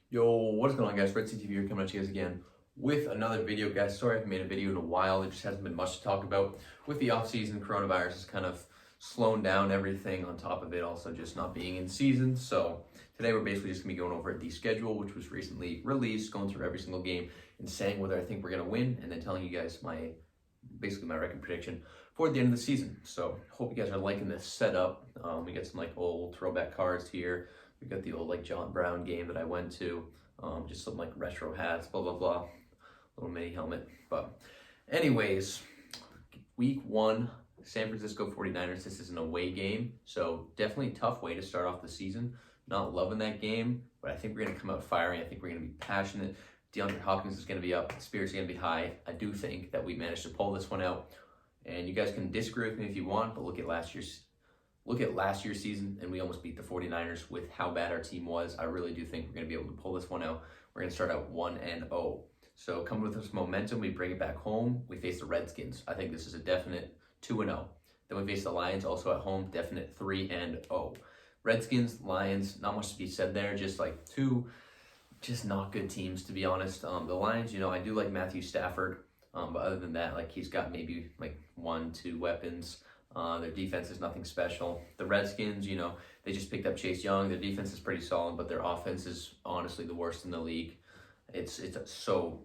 Yo, what's going on, guys? Red CTV here, coming at you guys again with another video, guys. Sorry I haven't made a video in a while. There just hasn't been much to talk about. With the off-season, coronavirus has kind of slowing down everything, on top of it also just not being in season. So today we're basically just going to be going over the schedule, which was recently released, going through every single game and saying whether I think we're going to win, and then telling you guys my record prediction for the end of the season. So hope you guys are liking this setup. We got some old throwback cards here. We got the old John Brown game that I went to. Just some retro hats, blah blah blah. Little mini helmet. But anyways, week 1, San Francisco 49ers. This is an away game, so definitely a tough way to start off the season. Not loving that game, but I think we're gonna come out firing. I think we're gonna be passionate. DeAndre Hopkins is gonna be up. Spirits are gonna be high. I do think that we managed to pull this one out. And you guys can disagree with me if you want, but look at last year's season, and we almost beat the 49ers with how bad our team was. I really do think we're going to be able to pull this one out. We're going to start out 1-0. So coming with this momentum, we bring it back home. We face the Redskins. I think this is a definite 2-0. Then we face the Lions also at home, definite 3-0. Redskins, Lions, not much to be said there. Just two not good teams, to be honest. The Lions, I do like Matthew Stafford. But other than that, he's got maybe 1-2 weapons. Their defense is nothing special. The Redskins, they just picked up Chase Young. Their defense is pretty solid, but their offense is honestly the worst in the league. It's so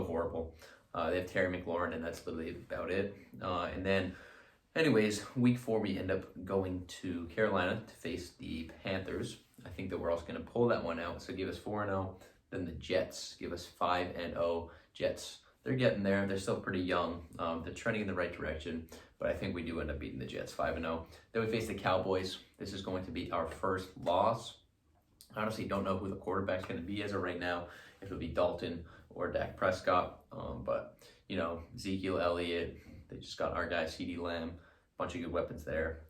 horrible. They have Terry McLaurin, and that's literally about it. And then, anyways, week 4 we end up going to Carolina to face the Panthers. I think that we're also going to pull that one out. So give us 4-0. Then the Jets give us 5-0. Jets. They're getting there. They're still pretty young. They're trending in the right direction, but I think we do end up beating the Jets 5-0. Then we face the Cowboys. This is going to be our first loss. I honestly don't know who the quarterback's going to be as of right now, if it'll be Dalton or Dak Prescott. But, Ezekiel Elliott, they just got our guy, CeeDee Lamb, bunch of good weapons there.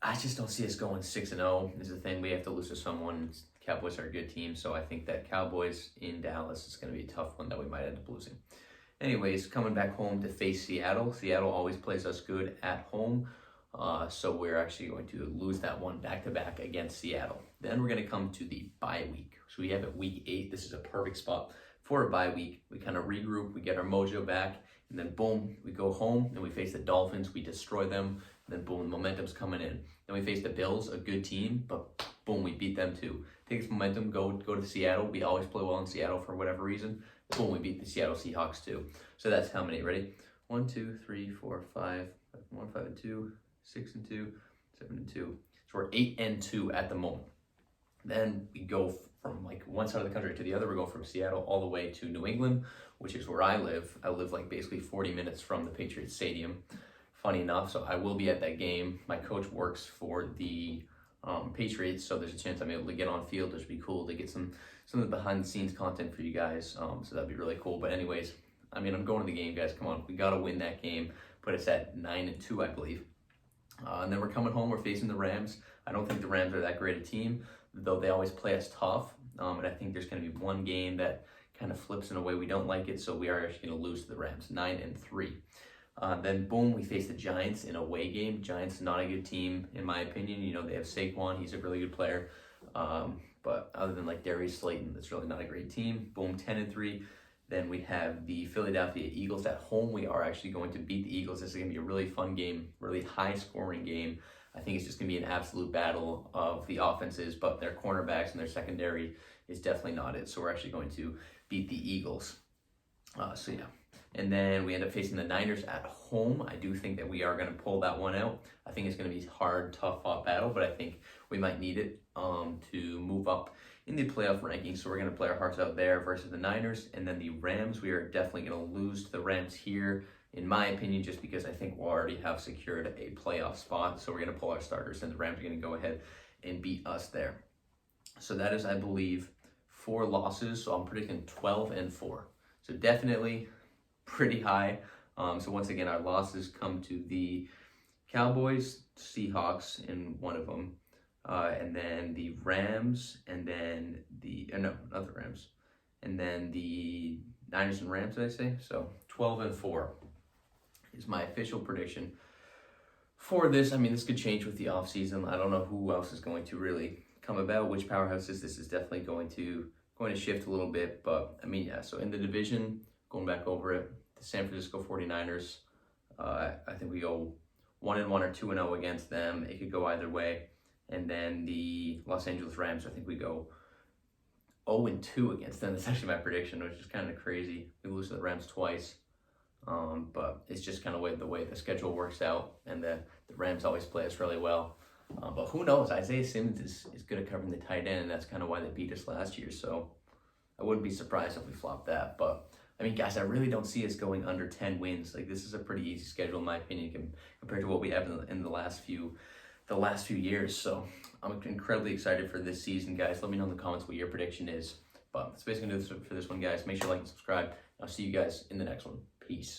I just don't see us going 6-0 is the thing. We have to lose to someone. Cowboys are a good team, so I think that Cowboys in Dallas is going to be a tough one that we might end up losing. Anyways, coming back home to face Seattle. Seattle always plays us good at home, so we're actually going to lose that one back-to-back against Seattle. Then we're going to come to the bye week. So we have it week 8. This is a perfect spot for a bye week. We kind of regroup, we get our mojo back, and then boom, we go home, and we face the Dolphins. We destroy them, and then boom, momentum's coming in. Then we face the Bills, a good team, but boom, we beat them too. Takes momentum, go to Seattle. We always play well in Seattle for whatever reason. Boom, we beat the Seattle Seahawks too. So that's how many? Ready? 1, 2, 3, 4, 5, 1, 5, and 2, 6 and 2, 7 and 2. So we're 8-2 at the moment. Then we go from one side of the country to the other. We go from Seattle all the way to New England, which is where I live. I live basically 40 minutes from the Patriots Stadium. Funny enough, so I will be at that game. My coach works for the Patriots, so there's a chance I'm able to get on field, which would be cool to get some of the behind the scenes content for you guys. So that'd be really cool. But anyways, I'm going to the game, guys. Come on, we gotta win that game. Put us at 9-2, I believe. And then we're coming home. We're facing the Rams. I don't think the Rams are that great a team, though they always play us tough. And I think there's going to be one game that kind of flips in a way we don't like it. So we are actually going to lose to the Rams, 9-3. Then boom, we face the Giants in a away game. Giants not a good team in my opinion. They have Saquon, he's a really good player. But other than Darius Slayton, that's really not a great team. Boom, 10-3. Then we have the Philadelphia Eagles at home. We are actually going to beat the Eagles. This is going to be a really fun game, really high scoring game. I think it's just going to be an absolute battle of the offenses, but their cornerbacks and their secondary is definitely not it. So we're actually going to beat the Eagles. So yeah. And then we end up facing the Niners at home. I do think that we are going to pull that one out. I think it's going to be a hard, tough-fought battle, but I think we might need it to move up in the playoff rankings. So we're going to play our hearts out there versus the Niners. And then the Rams, we are definitely going to lose to the Rams here, in my opinion, just because I think we'll already have secured a playoff spot. So we're going to pull our starters, and the Rams are going to go ahead and beat us there. So that is, I believe, 4 losses. So I'm predicting 12-4. So definitely pretty high. So once again, our losses come to the Cowboys, Seahawks in one of them, and then the Rams, and then not the Rams, and then the Niners and Rams, did I say? So 12-4 is my official prediction for this. This could change with the offseason. I don't know who else is going to really come about, which powerhouses. This is definitely going to shift a little bit, but I mean, yeah. So in the division, going back over it, the San Francisco 49ers. I think we go 1-1 or 2-0 against them. It could go either way. And then the Los Angeles Rams, I think we go 0-2 against them. That's actually my prediction, which is kind of crazy. We lose to the Rams twice. But it's just kind of the way the schedule works out, and the Rams always play us really well. But who knows? Isaiah Simmons is good at covering the tight end, and that's kind of why they beat us last year. So I wouldn't be surprised if we flop that. But I mean, guys, I really don't see us going under 10 wins. Like, this is a pretty easy schedule in my opinion compared to what we have in the last few years. So I'm incredibly excited for this season, guys. Let me know in the comments what your prediction is. But that's basically gonna do this for this one, guys. Make sure to like and subscribe. I'll see you guys in the next one. Peace.